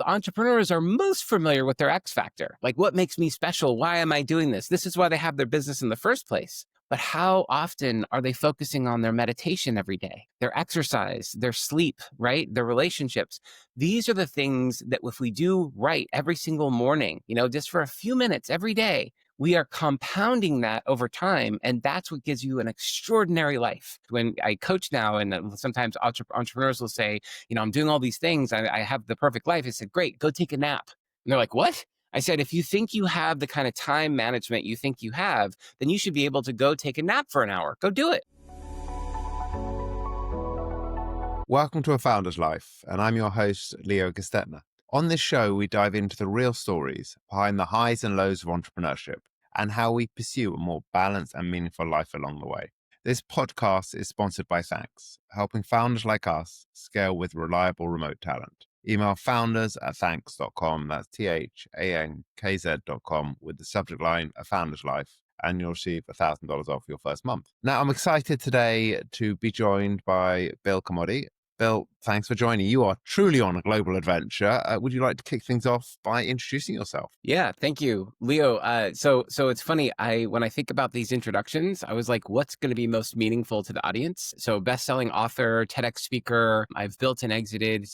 The entrepreneurs are most familiar with their X factor. Like, what makes me special? Why am I doing this? This is why they have their business in the first place. But how often are they focusing on their meditation every day, their exercise, their sleep, right? Their relationships? These are the things that if we do right every single morning, just for a few minutes every day, we are compounding that over time. And that's what gives you an extraordinary life. When I coach now, and sometimes entrepreneurs will say, I'm doing all these things. I have the perfect life. I said, great, go take a nap. And they're like, what? I said, if you think you have the kind of time management you think you have, then you should be able to go take a nap for an hour. Go do it. Welcome to A Founder's Life, and I'm your host, Leo Gestetner. On this show, we dive into the real stories behind the highs and lows of entrepreneurship and how we pursue a more balanced and meaningful life along the way. This podcast is sponsored by Thankz, helping founders like us scale with reliable remote talent. Email founders@thankz.com, that's THANKZ.com, with the subject line, A Founder's Life, and you'll receive $1,000 off your first month. Now, I'm excited today to be joined by Bill Carmody. Bill, thanks for joining. You are truly on a global adventure. Would you like to kick things off by introducing yourself? Yeah, thank you, Leo. So it's funny. When I think about these introductions, I was like, what's going to be most meaningful to the audience? So best-selling author, TEDx speaker. I've built and exited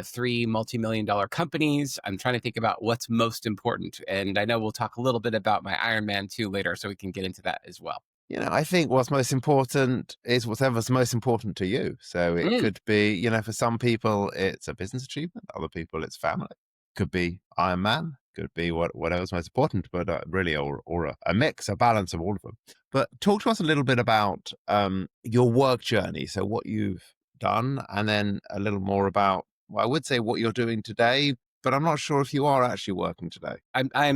3 multi-million-dollar companies. I'm trying to think about what's most important. And I know we'll talk a little bit about my Ironman too later, so we can get into that as well. I think what's most important is whatever's most important to you. So it could be, for some people, it's a business achievement. Other people, it's family. Could be Ironman. Could be whatever's most important, but really, or a mix, a balance of all of them. But talk to us a little bit about your work journey. So what you've done, and then a little more about, I would say what you're doing today, but I'm not sure if you are actually working today. I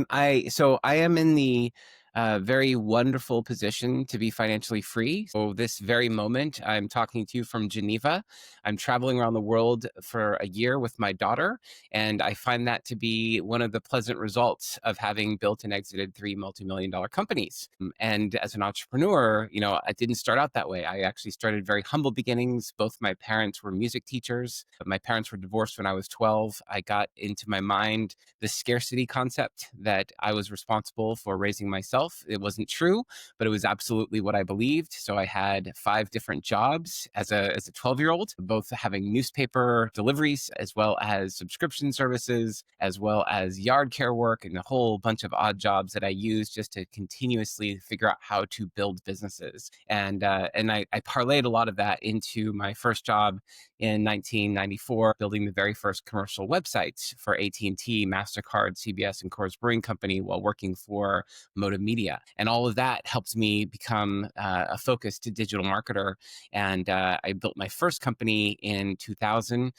am in the very wonderful position to be financially free. So this very moment, I'm talking to you from Geneva. I'm traveling around the world for a year with my daughter, and I find that to be one of the pleasant results of having built and exited 3 multi-million-dollar companies. And as an entrepreneur, I didn't start out that way. I actually started very humble beginnings. Both my parents were music teachers. My parents were divorced when I was 12. I got into my mind the scarcity concept that I was responsible for raising myself. It wasn't true, but it was absolutely what I believed. So I had 5 different jobs as a 12-year-old, both having newspaper deliveries, as well as subscription services, as well as yard care work, and a whole bunch of odd jobs that I used just to continuously figure out how to build businesses. And I parlayed a lot of that into my first job in 1994, building the very first commercial websites for AT&T, MasterCard, CBS, and Coors Brewing Company while working for Moda Media. And all of that helped me become a focused digital marketer. And I built my first company in 2000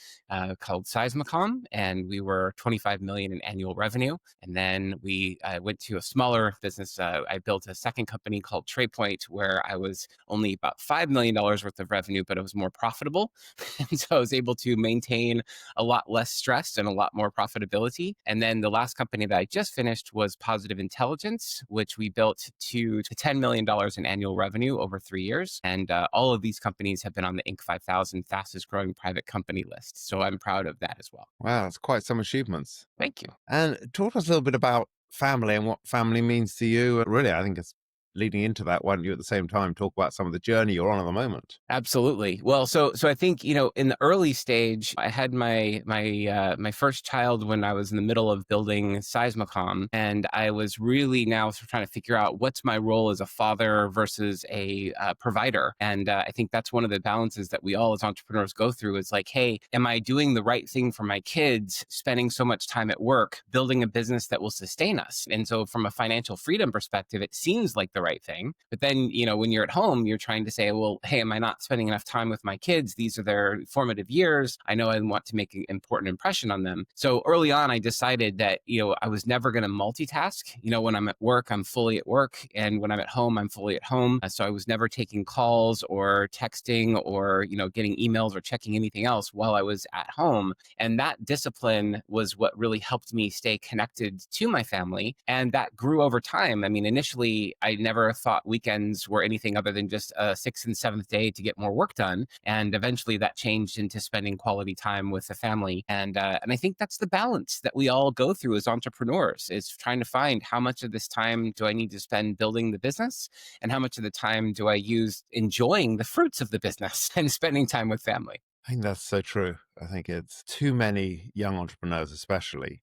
called Seismicom, and we were 25 million in annual revenue. And then I went to a smaller business. I built a second company called TradePoint, where I was only about $5 million worth of revenue, but it was more profitable. And so I was able to maintain a lot less stress and a lot more profitability. And then the last company that I just finished was Positive Intelligence, which we built to $10 million in annual revenue over 3 years. And all of these companies have been on the Inc. 5000 fastest growing private company list. So I'm proud of that as well. Wow, that's quite some achievements. Thank you. And talk to us a little bit about family and what family means to you. Really, I think it's leading into that, why don't you at the same time talk about some of the journey you're on at the moment? Absolutely. Well, so I think, in the early stage, I had my first child when I was in the middle of building Seismicom, and I was really now trying to figure out what's my role as a father versus a provider. And I think that's one of the balances that we all as entrepreneurs go through is like, hey, am I doing the right thing for my kids, spending so much time at work, building a business that will sustain us? And so from a financial freedom perspective, it seems like the right thing. But then, when you're at home, you're trying to say, well, hey, am I not spending enough time with my kids? These are their formative years. I know I want to make an important impression on them. So early on, I decided that, I was never going to multitask. When I'm at work, I'm fully at work. And when I'm at home, I'm fully at home. So I was never taking calls or texting or, getting emails or checking anything else while I was at home. And that discipline was what really helped me stay connected to my family. And that grew over time. I mean, initially, I never never thought weekends were anything other than just a sixth and seventh day to get more work done. And eventually that changed into spending quality time with the family. And I think that's the balance that we all go through as entrepreneurs, is trying to find how much of this time do I need to spend building the business and how much of the time do I use enjoying the fruits of the business and spending time with family. I think that's so true. I think it's too many young entrepreneurs, especially,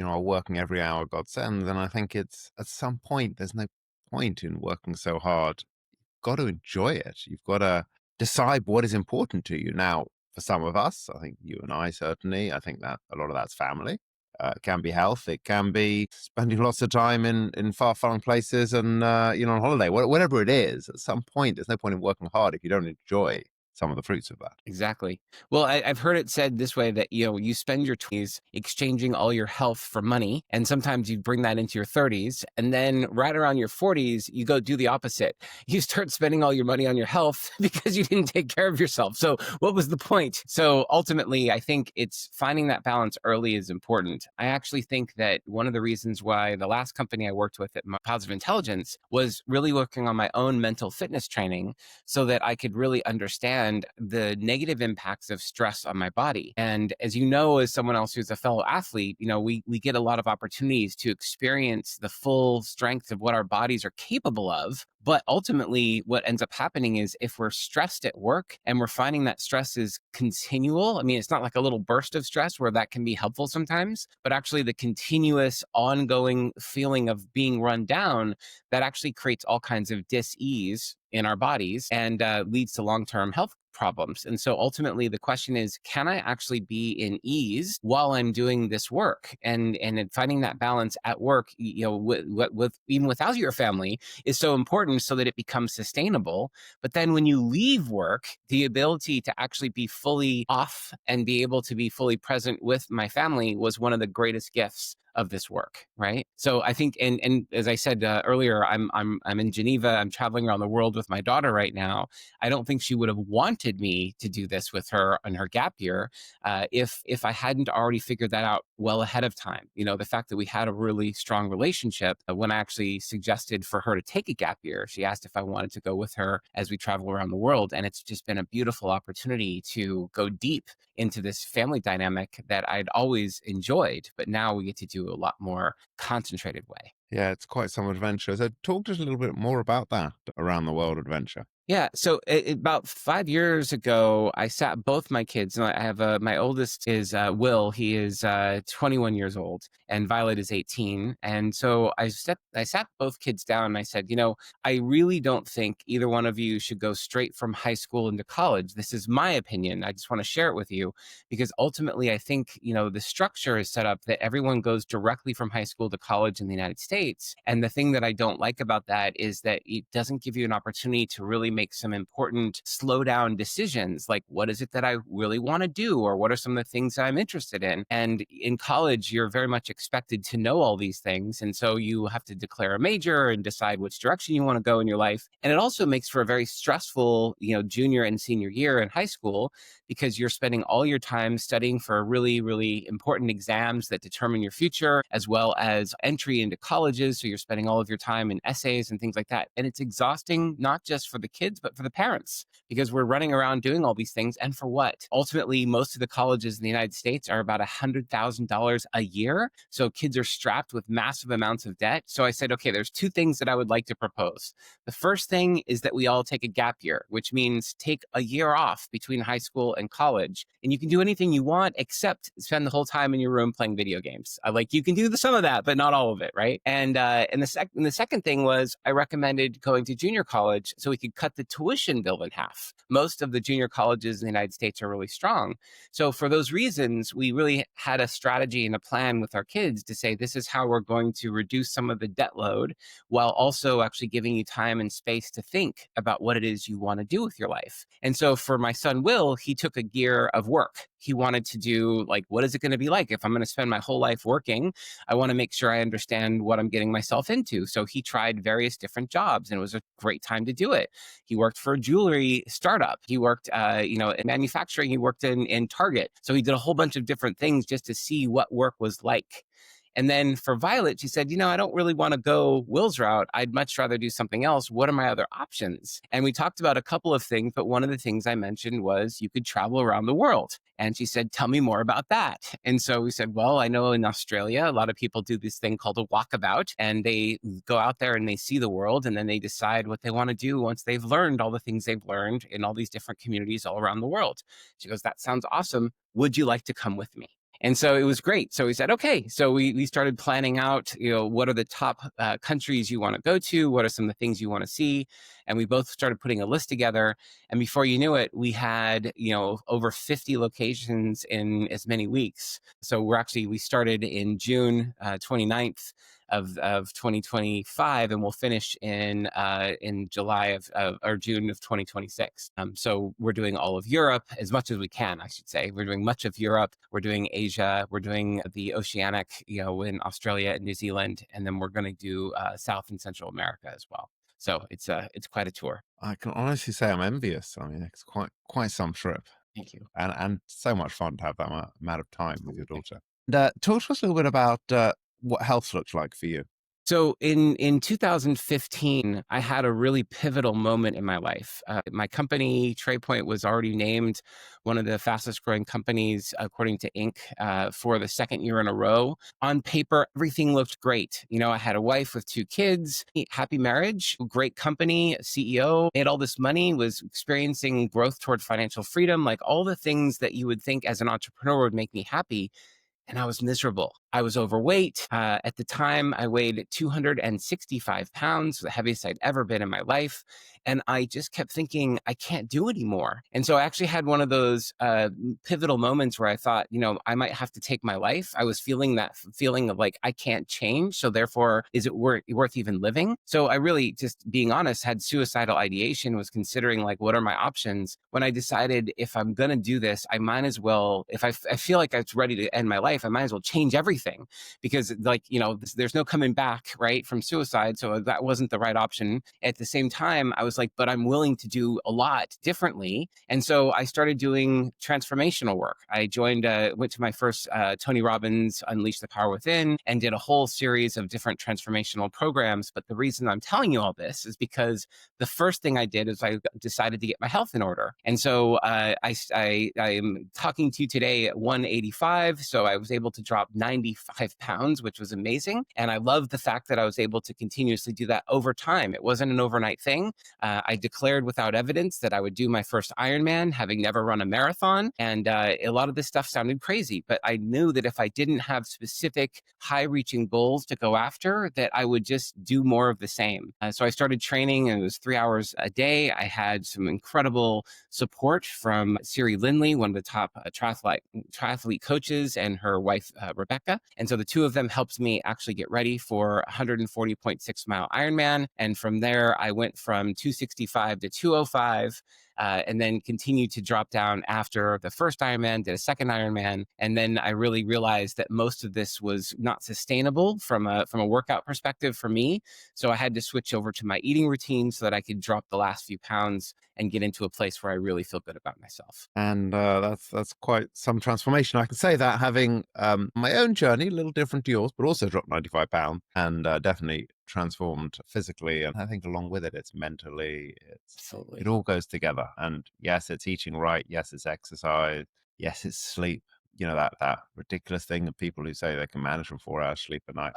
are working every hour God sends. And I think it's at some point, there's no point in working so hard. You've got to enjoy it. You've got to decide what is important to you. Now, for some of us, I think you and I certainly, I think that a lot of that's family. It can be health. It can be spending lots of time in far-flung places and, on holiday. Whatever it is, at some point, there's no point in working hard if you don't enjoy some of the fruits of that. Exactly. Well, I've heard it said this way that, you spend your 20s exchanging all your health for money. And sometimes you bring that into your 30s. And then right around your 40s, you go do the opposite. You start spending all your money on your health because you didn't take care of yourself. So what was the point? So ultimately, I think it's finding that balance early is important. I actually think that one of the reasons why the last company I worked with at Positive Intelligence was really working on my own mental fitness training so that I could really understand the negative impacts of stress on my body. And as you know, as someone else who's a fellow athlete, we get a lot of opportunities to experience the full strength of what our bodies are capable of. But ultimately, what ends up happening is if we're stressed at work and we're finding that stress is continual, I mean, it's not like a little burst of stress where that can be helpful sometimes, but actually the continuous ongoing feeling of being run down, that actually creates all kinds of dis-ease in our bodies and leads to long-term health problems. And so ultimately the question is, can I actually be in ease while I'm doing this work? And finding that balance at work, with even without your family, is so important so that it becomes sustainable. But then when you leave work, the ability to actually be fully off and be able to be fully present with my family was one of the greatest gifts of this work, right? So I think, and as I said earlier, I'm in Geneva. I'm traveling around the world with my daughter right now. I don't think she would have wanted me to do this with her on her gap year if I hadn't already figured that out well ahead of time. The fact that we had a really strong relationship. When I actually suggested for her to take a gap year, she asked if I wanted to go with her as we travel around the world, and it's just been a beautiful opportunity to go deep into this family dynamic that I'd always enjoyed, but now we get to do a lot more concentrated way. Yeah, it's quite some adventure. So talk to us a little bit more about that around the world adventure. Yeah. So about 5 years ago, I sat both my kids, and I have my oldest is Will. He is 21 years old, and Violet is 18. And so I sat both kids down and I said, I really don't think either one of you should go straight from high school into college. This is my opinion. I just want to share it with you because ultimately I think, the structure is set up that everyone goes directly from high school to college in the United States. And the thing that I don't like about that is that it doesn't give you an opportunity to really make some important slow down decisions, like what is it that I really want to do, or what are some of the things that I'm interested in. And in college, you're very much expected to know all these things. And so you have to declare a major and decide which direction you want to go in your life. And it also makes for a very stressful, junior and senior year in high school, because you're spending all your time studying for really, really important exams that determine your future, as well as entry into colleges. So you're spending all of your time in essays and things like that. And it's exhausting, not just for the kids, but for the parents, because we're running around doing all these things. And for what? Ultimately, most of the colleges in the United States are about $100,000 a year. So kids are strapped with massive amounts of debt. So I said, okay, there's two things that I would like to propose. The first thing is that we all take a gap year, which means take a year off between high school and college. And you can do anything you want except spend the whole time in your room playing video games. You can do some of that, but not all of it, right? And the second thing was I recommended going to junior college so we could cut the tuition bill in half. Most of the junior colleges in the United States are really strong. So for those reasons, we really had a strategy and a plan with our kids to say, this is how we're going to reduce some of the debt load while also actually giving you time and space to think about what it is you want to do with your life. And so for my son, Will, he took a gear of work. He wanted to do what is it going to be like if I'm going to spend my whole life working? I want to make sure I understand what I'm getting myself into. So he tried various different jobs, and it was a great time to do it. He worked for a jewelry startup. He worked, in manufacturing. He worked in Target. So he did a whole bunch of different things just to see what work was like. And then for Violet, she said, I don't really want to go Will's route. I'd much rather do something else. What are my other options? And we talked about a couple of things, but one of the things I mentioned was you could travel around the world. And she said, tell me more about that. And so we said, well, I know in Australia, a lot of people do this thing called a walkabout, and they go out there and they see the world, and then they decide what they want to do once they've learned all the things they've learned in all these different communities all around the world. She goes, that sounds awesome. Would you like to come with me? And so it was great. So we said, okay. So we started planning out, what are the top countries you want to go to? What are some of the things you want to see? And we both started putting a list together. And before you knew it, we had, over 50 locations in as many weeks. So we started in June 29th of 2025, and we'll finish in July or June of 2026. So we're doing all of Europe as much as we can, I should say. We're doing much of Europe. We're doing Asia. We're doing the Oceanic, in Australia and New Zealand, and then we're going to do South and Central America as well. So it's quite a tour. I can honestly say I'm envious. I mean, it's quite some trip, Thank you. and so much fun to have that amount of time with your daughter. Talk to us a little bit about what health looks like for you. So in 2015, I had a really pivotal moment in my life. My company, TradePoint, was already named one of the fastest growing companies, according to Inc., for the second year in a row. On paper, everything looked great. I had a wife with 2 kids, happy marriage, great company, CEO, made all this money, was experiencing growth toward financial freedom, like all the things that you would think as an entrepreneur would make me happy. And I was miserable. I was overweight. At the time, I weighed 265 pounds, the heaviest I'd ever been in my life. And I just kept thinking, I can't do anymore. And so I actually had one of those pivotal moments where I thought, I might have to take my life. I was feeling that feeling of like, I can't change. So therefore, is it worth even living? So I really, just being honest, had suicidal ideation, was considering like, what are my options? When I decided if I'm going to do this, I might as well, if I feel like it's ready to end my life, I might as well change everything, because there's no coming back, right, from suicide. So that wasn't the right option. At the same time, I was like, but I'm willing to do a lot differently. And so I started doing transformational work. I went to my first Tony Robbins Unleash the Power Within, and did a whole series of different transformational programs. But the reason I'm telling you all this is because the first thing I did is I decided to get my health in order. And so I am talking to you today at 185. So I was able to drop 95 pounds, which was amazing. And I love the fact that I was able to continuously do that over time. It wasn't an overnight thing. I declared without evidence that I would do my first Ironman, having never run a marathon. And a lot of this stuff sounded crazy, but I knew that if I didn't have specific high-reaching goals to go after, that I would just do more of the same. So I started training, and it was 3 hours a day. I had some incredible support from Siri Lindley, one of the top triathlete coaches, and her wife, Rebecca. And so the two of them helped me actually get ready for 140.6 mile Ironman. And from there, I went from 265 to 205. And then continued to drop down after the first Ironman, did a second Ironman. And then I really realized that most of this was not sustainable from a workout perspective for me. So I had to switch over to my eating routine so that I could drop the last few pounds and get into a place where I really feel good about myself. And that's quite some transformation. I can say that, having my own journey, a little different to yours, but also dropped 95 pounds, and definitely transformed physically. And I think along with it, it's mentally, Absolutely. it all goes together. And yes, it's eating right. Yes, it's exercise. Yes, it's sleep. That ridiculous thing of people who say they can manage from 4 hours sleep a night.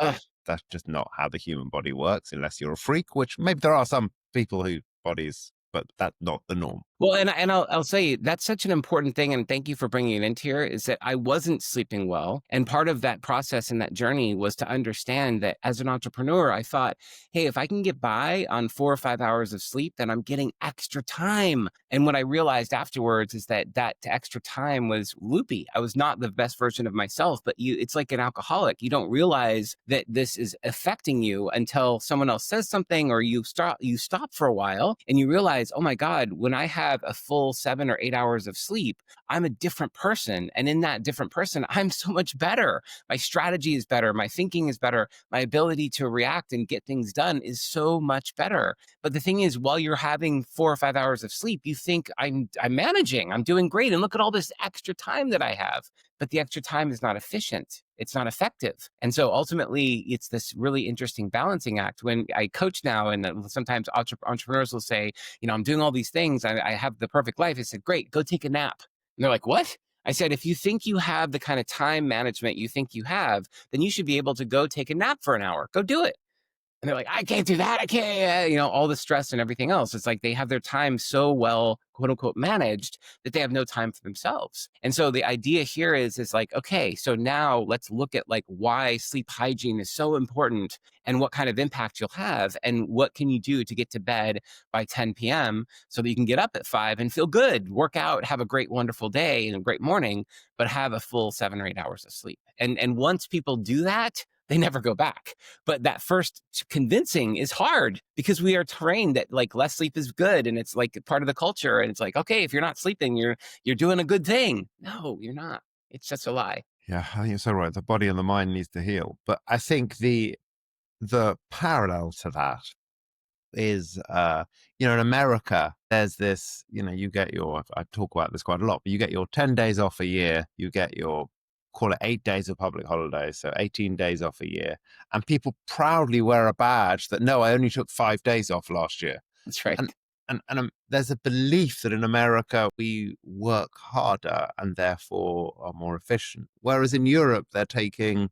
That's just not how the human body works, unless you're a freak, which maybe there are some people who bodies, but that's not the norm. Well, and I'll say that's such an important thing, and thank you for bringing it into here, is that I wasn't sleeping well. And part of that process and that journey was to understand that as an entrepreneur, I thought, hey, if I can get by on 4 or 5 hours of sleep, then I'm getting extra time. And what I realized afterwards is that extra time was loopy. I was not the best version of myself, but it's like an alcoholic. You don't realize that this is affecting you until someone else says something, or you stop for a while and you realize, oh my God, when I have a full 7 or 8 hours of sleep, I'm a different person. And in that different person, I'm so much better. My strategy is better. My thinking is better. My ability to react and get things done is so much better. But the thing is, while you're having 4 or 5 hours of sleep, you think I'm managing, I'm doing great. And look at all this extra time that I have. but the extra time is not efficient. It's not effective. And so ultimately, it's this really interesting balancing act. When I coach now, and sometimes entrepreneurs will say, I'm doing all these things. I have the perfect life. I said, great, go take a nap. And they're like, what? I said, if you think you have the kind of time management you think you have, then you should be able to go take a nap for an hour. Go do it. And they're like, I can't do that. I can't, all the stress and everything else. It's like they have their time so well, quote unquote, managed that they have no time for themselves. And so the idea here is like, okay, so now let's look at like why sleep hygiene is so important and what kind of impact you'll have and what can you do to get to bed by 10 p.m. so that you can get up at 5 and feel good, work out, have a great, wonderful day and a great morning, but have a full 7 or 8 hours of sleep. And once people do that, they never go back. But that first convincing is hard because we are trained that like less sleep is good and it's like part of the culture. And it's like, okay, if you're not sleeping, you're doing a good thing. No, you're not. It's just a lie. Yeah, I think you're so right. The body and the mind needs to heal. But I think the parallel to that is, in America, there's this, you get I talk about this quite a lot, but you get your 10 days off a year, you get your, call it 8 days of public holidays, so 18 days off a year. And people proudly wear a badge that, no, I only took 5 days off last year. That's right. And there's a belief that in America, we work harder and therefore are more efficient. Whereas in Europe, they're taking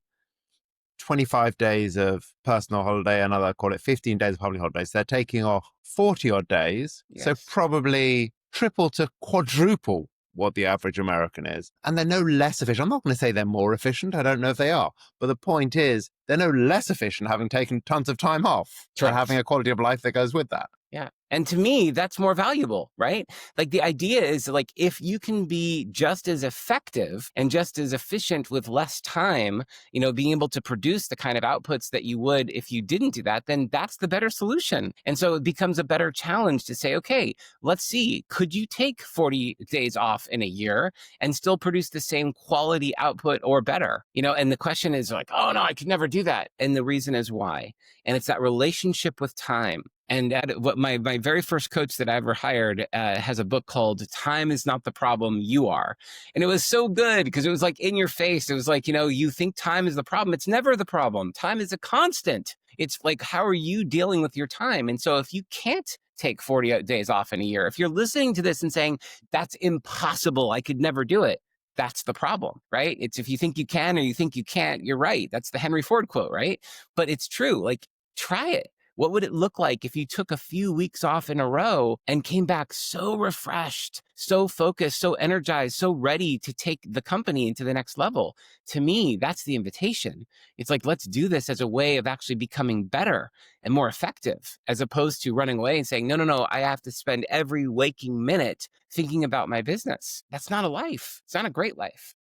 25 days of personal holiday, another, call it 15 days of public holidays. They're taking off 40 odd days. Yes. So probably triple to quadruple what the average American is. And they're no less efficient. I'm not going to say they're more efficient. I don't know if they are. But the point is, they're no less efficient having taken tons of time off for having a quality of life that goes with that. Yeah. And to me, that's more valuable, right? Like the idea is like, if you can be just as effective and just as efficient with less time, being able to produce the kind of outputs that you would if you didn't do that, then that's the better solution. And so it becomes a better challenge to say, okay, let's see, could you take 40 days off in a year and still produce the same quality output or better? And the question is like, oh no, I could never do that. And the reason is why. And it's that relationship with time. And what my very first coach that I ever hired has a book called Time Is Not the Problem, You Are. And it was so good because it was like in your face. It was like, you think time is the problem. It's never the problem. Time is a constant. It's like, how are you dealing with your time? And so if you can't take 40 days off in a year, if you're listening to this and saying, that's impossible, I could never do it, that's the problem, right? It's if you think you can or you think you can't, you're right. That's the Henry Ford quote, right? But it's true. Like, try it. What would it look like if you took a few weeks off in a row and came back so refreshed, so focused, so energized, so ready to take the company into the next level? To me, that's the invitation. It's like, let's do this as a way of actually becoming better and more effective, as opposed to running away and saying, no, I have to spend every waking minute thinking about my business. That's not a life. It's not a great life.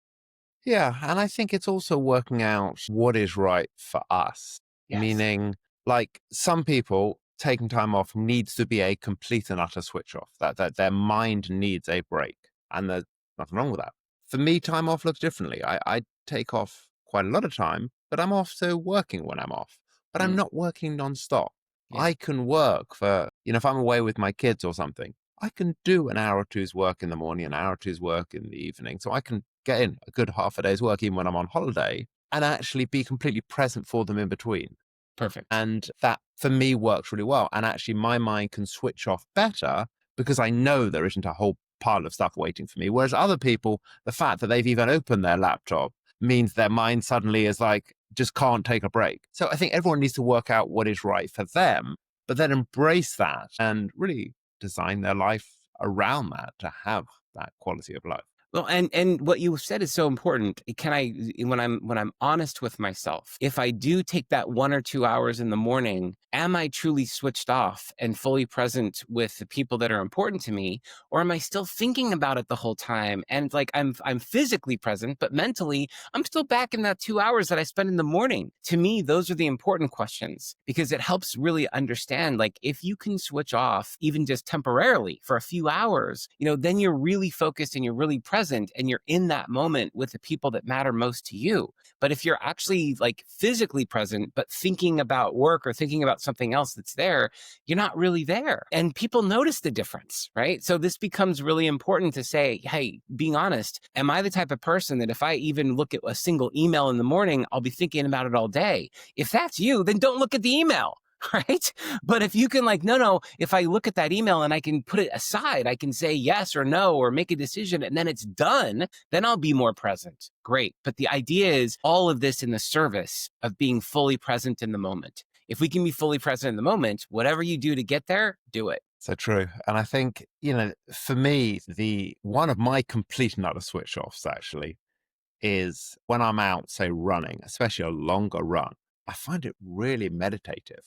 Yeah. And I think it's also working out what is right for us, Yes. Meaning, like some people taking time off needs to be a complete and utter switch off, that their mind needs a break. And there's nothing wrong with that. For me, time off looks differently. I take off quite a lot of time, but I'm also working when I'm off. But I'm not working nonstop. Yeah. I can work for, if I'm away with my kids or something, I can do an hour or two's work in the morning, an hour or two's work in the evening. So I can get in a good half a day's work even when I'm on holiday and actually be completely present for them in between. Perfect. And that for me works really well. And actually my mind can switch off better because I know there isn't a whole pile of stuff waiting for me. Whereas other people, the fact that they've even opened their laptop means their mind suddenly is like, just can't take a break. So I think everyone needs to work out what is right for them, but then embrace that and really design their life around that to have that quality of life. Well, and what you said is so important. When I'm honest with myself, if I do take that 1 or 2 hours in the morning, am I truly switched off and fully present with the people that are important to me? Or am I still thinking about it the whole time? And like I'm physically present, but mentally I'm still back in that 2 hours that I spend in the morning. To me, those are the important questions because it helps really understand, like if you can switch off even just temporarily for a few hours, then you're really focused and you're really present. present and you're in that moment with the people that matter most to you. But if you're actually like physically present, but thinking about work or thinking about something else that's there, you're not really there. And people notice the difference, right? So this becomes really important to say, hey, being honest, am I the type of person that if I even look at a single email in the morning, I'll be thinking about it all day? If that's you, then don't look at the email. Right. But if you can like, no, if I look at that email and I can put it aside, I can say yes or no, or make a decision and then it's done, then I'll be more present. Great. But the idea is all of this in the service of being fully present in the moment. If we can be fully present in the moment, whatever you do to get there, do it. So true. And I think, for me, the one of my complete and utter switch offs actually is when I'm out, say, running, especially a longer run, I find it really meditative.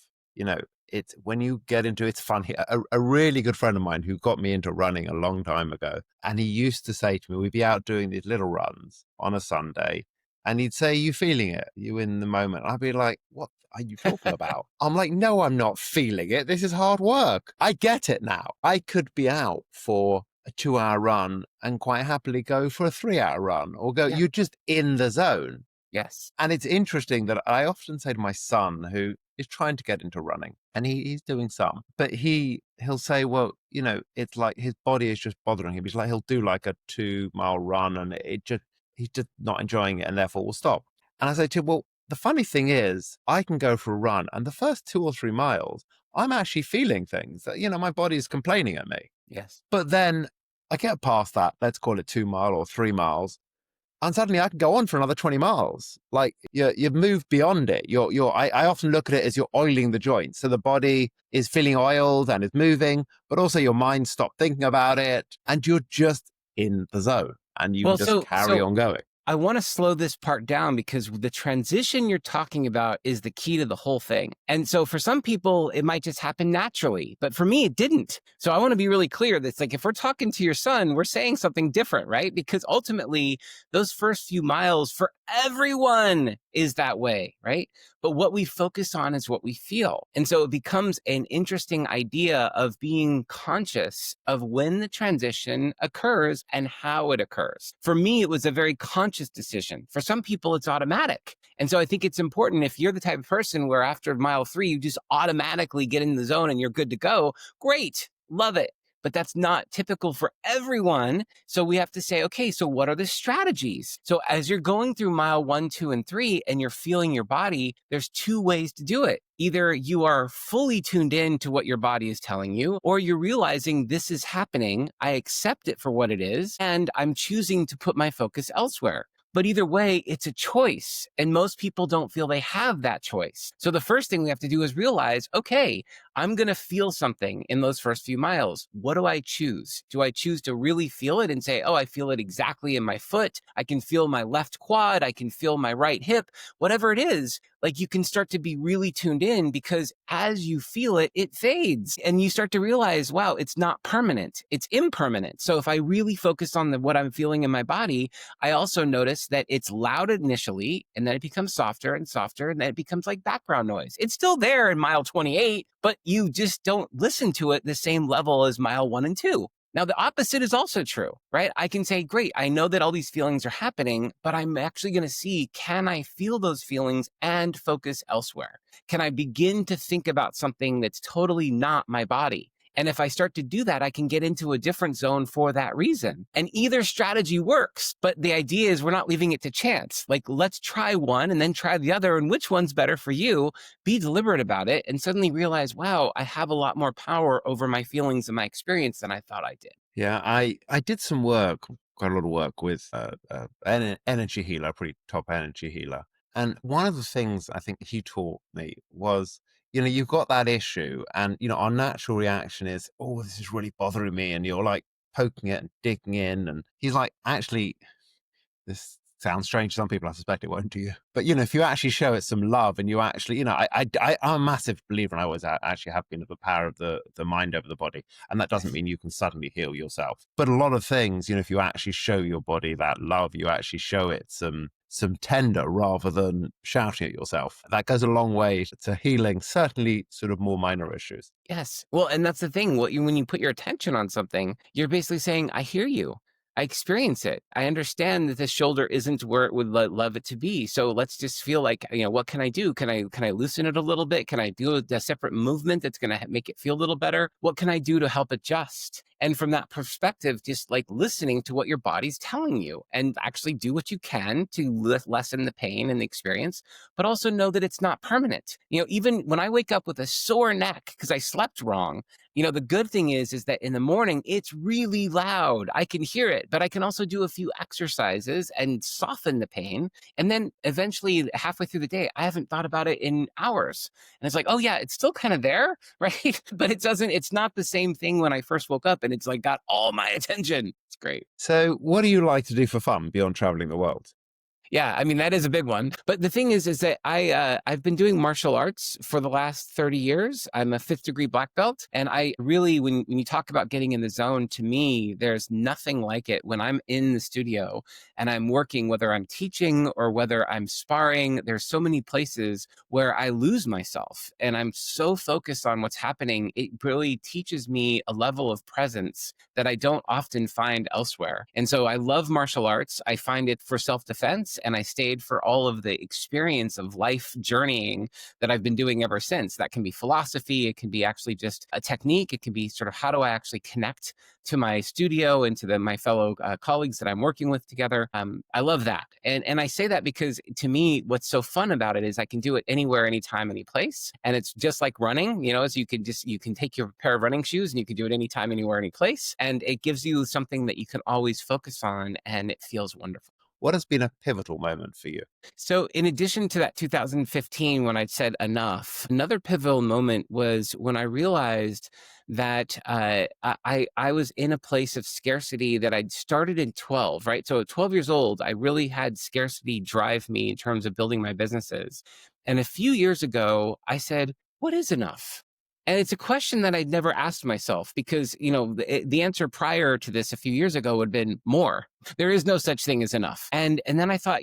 It's when you get into it's funny. A really good friend of mine who got me into running a long time ago, and he used to say to me, we'd be out doing these little runs on a Sunday, and he'd say, you feeling it? You in the moment? I'd be like, what are you talking about? I'm like, no, I'm not feeling it. This is hard work. I get it now. I could be out for a 2-hour run and quite happily go for a 3-hour run or go, Yeah. you're just in the zone. Yes. And it's interesting that I often say to my son, who is trying to get into running, and he's doing some, but he'll say, well, it's like his body is just bothering him. He's like, he'll do like a 2-mile run and he's just not enjoying it and therefore will stop. And I say to him, well, the funny thing is I can go for a run and the first 2 or 3 miles, I'm actually feeling things that, my body is complaining at me. Yes. But then I get past that, let's call it 2 mile or 3 miles. And suddenly I can go on for another 20 miles. Like you've moved beyond it. I often look at it as you're oiling the joints. So the body is feeling oiled and is moving, but also your mind stopped thinking about it and you're just in the zone and you Well, can just carry so on going. I want to slow this part down because the transition you're talking about is the key to the whole thing. And so for some people, it might just happen naturally, but for me, it didn't. So I want to be really clear that it's like, if we're talking to your son, we're saying something different, right? Because ultimately those first few miles for everyone is that way, right? But what we focus on is what we feel. And so it becomes an interesting idea of being conscious of when the transition occurs and how it occurs. For me, it was a very conscious decision. For some people, it's automatic. And so I think it's important if you're the type of person where after mile 3, you just automatically get in the zone and you're good to go. Great. Love it. But that's not typical for everyone. So we have to say, okay, so what are the strategies? So as you're going through mile 1, 2, and 3, and you're feeling your body, there's 2 ways to do it. Either you are fully tuned in to what your body is telling you, or you're realizing this is happening. I accept it for what it is, and I'm choosing to put my focus elsewhere. But either way, it's a choice. And most people don't feel they have that choice. So the first thing we have to do is realize, okay, I'm going to feel something in those first few miles. What do I choose? Do I choose to really feel it and say, oh, I feel it exactly in my foot. I can feel my left quad. I can feel my right hip, whatever it is. Like you can start to be really tuned in because as you feel it, it fades and you start to realize, wow, it's not permanent. It's impermanent. So if I really focus on what I'm feeling in my body, I also notice that it's loud initially and then it becomes softer and softer and then it becomes like background noise. It's still there in mile 28, but you just don't listen to it the same level as mile 1 and 2. Now, the opposite is also true, right? I can say, great, I know that all these feelings are happening, but I'm actually going to see, can I feel those feelings and focus elsewhere? Can I begin to think about something that's totally not my body? And if I start to do that, I can get into a different zone for that reason. And either strategy works, but the idea is we're not leaving it to chance. Like, let's try one and then try the other. And which one's better for you? Be deliberate about it and suddenly realize, wow, I have a lot more power over my feelings and my experience than I thought I did. Yeah, I did some work, quite a lot of work with an energy healer, a pretty top energy healer. And one of the things I think he taught me was, you've got that issue and, our natural reaction is, oh, this is really bothering me. And you're like poking it and digging in. And he's like, actually, this sounds strange to some people. I suspect it won't to you. But, if you actually show it some love and you actually, I'm a massive believer and I always actually have been of the power of the mind over the body. And that doesn't mean you can suddenly heal yourself. But a lot of things, if you actually show your body that love, you actually show it some tender rather than shouting at yourself. That goes a long way to healing, certainly sort of more minor issues. Yes. Well, and that's the thing. When you put your attention on something, you're basically saying, I hear you. I experience it. I understand that this shoulder isn't where it would love it to be. So let's just feel like, what can I do? Can I loosen it a little bit? Can I do a separate movement that's going to make it feel a little better? What can I do to help adjust? And from that perspective, just like listening to what your body's telling you and actually do what you can to lessen the pain and the experience, but also know that it's not permanent. Even when I wake up with a sore neck because I slept wrong, the good thing is that in the morning, it's really loud. I can hear it, but I can also do a few exercises and soften the pain. And then eventually halfway through the day, I haven't thought about it in hours. And it's like, oh yeah, it's still kind of there, right? But it's not the same thing when I first woke up and it's like got all my attention. It's great. So, what do you like to do for fun beyond traveling the world? Yeah, I mean, that is a big one. But the thing is that I've been doing martial arts for the last 30 years. I'm a fifth degree black belt. And I really, when you talk about getting in the zone, to me, there's nothing like it when I'm in the studio and I'm working, whether I'm teaching or whether I'm sparring. There's so many places where I lose myself and I'm so focused on what's happening. It really teaches me a level of presence that I don't often find elsewhere. And so I love martial arts. I find it for self-defense, and I stayed for all of the experience of life journeying that I've been doing ever since. That can be philosophy. It can be actually just a technique. It can be sort of how do I actually connect to my studio and to my fellow colleagues that I'm working with together. I love that. And I say that because to me, what's so fun about it is I can do it anywhere, anytime, any place. And it's just like running, as you can take your pair of running shoes and you can do it anytime, anywhere, any place. And it gives you something that you can always focus on, and it feels wonderful. What has been a pivotal moment for you? So, in addition to that 2015, when I'd said enough, another pivotal moment was when I realized that I was in a place of scarcity that I'd started in 12, right? So, at 12 years old, I really had scarcity drive me in terms of building my businesses. And a few years ago, I said, what is enough? And it's a question that I'd never asked myself because, the answer prior to this a few years ago would have been more. There is no such thing as enough. And then I thought,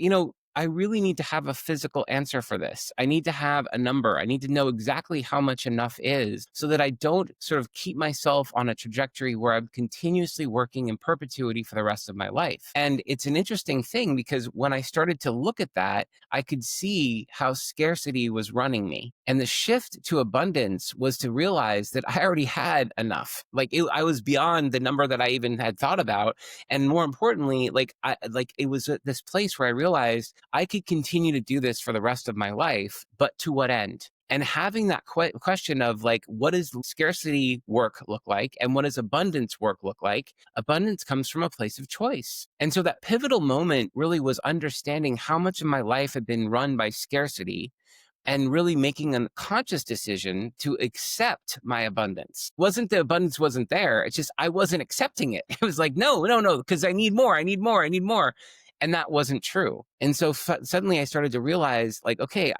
I really need to have a physical answer for this. I need to have a number. I need to know exactly how much enough is so that I don't sort of keep myself on a trajectory where I'm continuously working in perpetuity for the rest of my life. And it's an interesting thing because when I started to look at that, I could see how scarcity was running me. And the shift to abundance was to realize that I already had enough. I was beyond the number that I even had thought about. And more importantly, it was this place where I realized I could continue to do this for the rest of my life, but to what end? And having that question of what does scarcity work look like and what does abundance work look like? Abundance comes from a place of choice. And so that pivotal moment really was understanding how much of my life had been run by scarcity and really making a conscious decision to accept my abundance. Wasn't the abundance wasn't there. It's just, I wasn't accepting it. It was like, no, because I need more. I need more. I need more. And that wasn't true. And so suddenly I started to realize okay,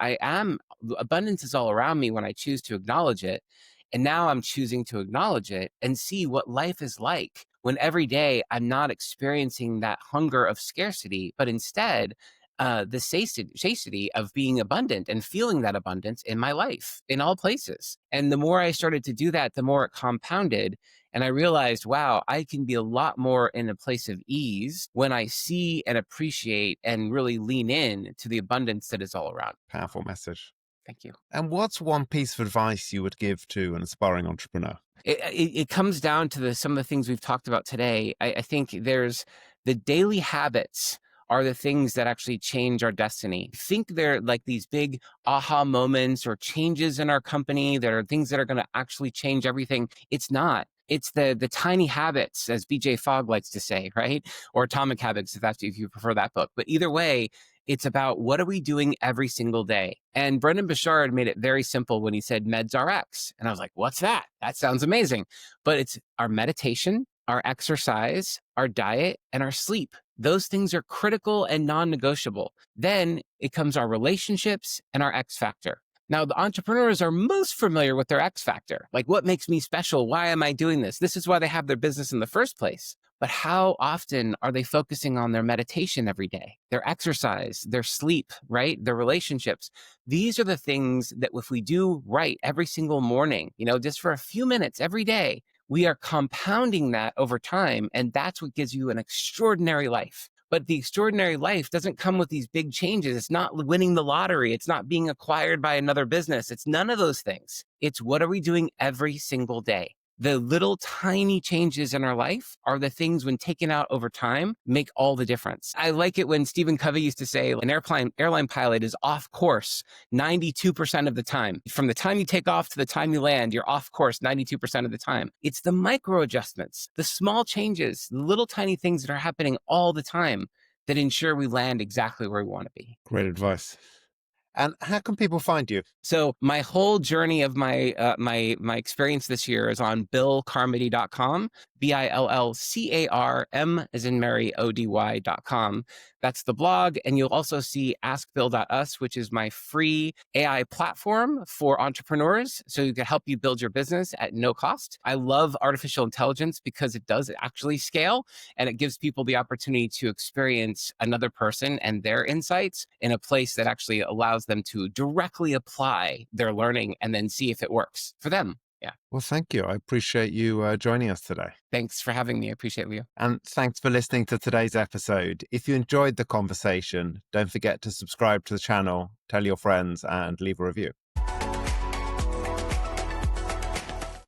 abundance is all around me when I choose to acknowledge it. And now I'm choosing to acknowledge it and see what life is like when every day I'm not experiencing that hunger of scarcity, but instead the satiety of being abundant and feeling that abundance in my life, in all places. And the more I started to do that, the more it compounded. And I realized, wow, I can be a lot more in a place of ease when I see and appreciate and really lean in to the abundance that is all around. Powerful message. Thank you. And what's one piece of advice you would give to an aspiring entrepreneur? It comes down to some of the things we've talked about today. I think there's the daily habits are the things that actually change our destiny. I think they're like these big aha moments or changes in our company that are things that are going to actually change everything. It's not. It's the tiny habits, as BJ Fogg likes to say, right? Or Atomic Habits, if you prefer that book. But either way, it's about what are we doing every single day? And Brendan Bouchard made it very simple when he said meds RX. And I was like, what's that? That sounds amazing. But it's our meditation, our exercise, our diet, and our sleep. Those things are critical and non-negotiable. Then it comes our relationships and our X factor. Now, the entrepreneurs are most familiar with their X factor. Like, what makes me special? Why am I doing this? This is why they have their business in the first place. But how often are they focusing on their meditation every day, their exercise, their sleep, right? Their relationships? These are the things that if we do right every single morning, just for a few minutes every day, we are compounding that over time. And that's what gives you an extraordinary life. But the extraordinary life doesn't come with these big changes. It's not winning the lottery. It's not being acquired by another business. It's none of those things. It's what are we doing every single day? The little tiny changes in our life are the things, when taken out over time, make all the difference. I like it when Stephen Covey used to say an airline pilot is off course 92% of the time. From the time you take off to the time you land, you're off course 92% of the time. It's the micro adjustments, the small changes, the little tiny things that are happening all the time that ensure we land exactly where we want to be. Great advice. And how can people find you? So my whole journey of my experience this year is on billcarmody.com, BILLCARM as in Mary, ODY.com. That's the blog. And you'll also see askbill.us, which is my free AI platform for entrepreneurs. So you can help you build your business at no cost. I love artificial intelligence because it does actually scale, and it gives people the opportunity to experience another person and their insights in a place that actually allows them to directly apply their learning and then see if it works for them. Yeah. Well, thank you. I appreciate you joining us today. Thanks for having me. I appreciate you. And thanks for listening to today's episode. If you enjoyed the conversation, don't forget to subscribe to the channel, tell your friends, and leave a review.